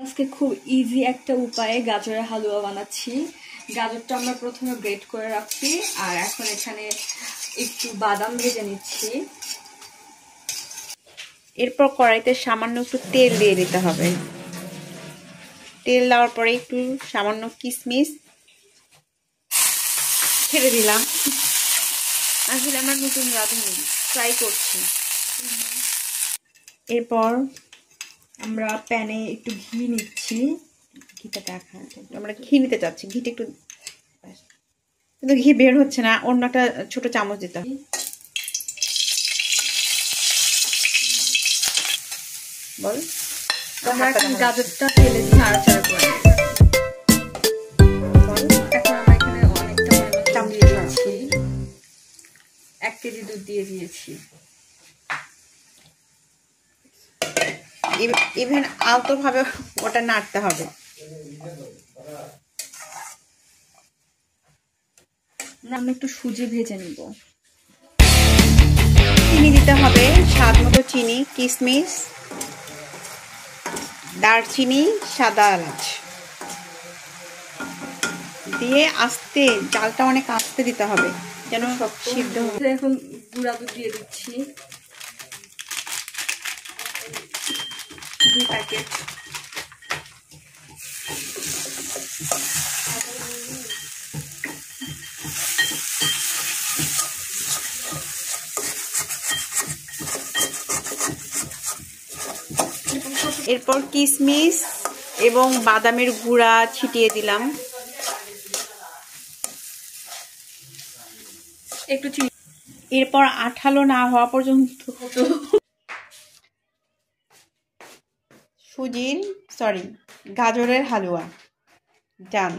আজকে খুব ইজি একটা উপায়ে গাজরের হালুয়া বানাচ্ছি। গাজরটা আমরা প্রথমে গ্রেট করে রাখছি, আর এখন এখানে একটু বাদাম ভেজে নিচ্ছি। এরপর কড়াইতে সামান্য একটু তেল দিয়ে দিতে হবে। তেল দেওয়ার পরে একটু সামান্য কিশমিশ ছেড়ে দিলাম। আসলে আমরা নতুন রাঁধুনি, ট্রাই করছি। এরপর আমরা প্যানে একটু ঘি নিচ্ছি। ঘিটা দেখা, আমরা ঘি নিতে চাচ্ছি। ঘিটা একটু, কিন্তু ঘি বের হচ্ছে না, অন্য একটা ছোট চামচ দিতে হবে। বল, আমরা এখন গাজরটা তেলে নাড়াচাড়া করে এখন আমরা এখানে অনেকটা চামচ দিয়ে দিচ্ছি। 1 কেজি দুধ দিয়ে দিয়েছি। ইভেন আলতো ভাবে ওটা নাড়তে হবে। আমরা একটু সুজি ভেজে নিব। চিনি দিতে হবে স্বাদ মতো, চিনি, কিশমিশ, দারচিনি, সাদা এলাচ দিয়ে আস্তে, জালটা অনেক আস্তে দিতে হবে যেন সিদ্ধ হয়। এখন গুঁড়া দুধ দিয়ে দিচ্ছি 2 প্যাকেট। এরপর কিশমিশ এবং বাদামের গুঁড়া ছিটিয়ে দিলাম। একটু চিনি। এরপর আঠালো না হওয়া পর্যন্ত গাজরের হালুয়া ডান।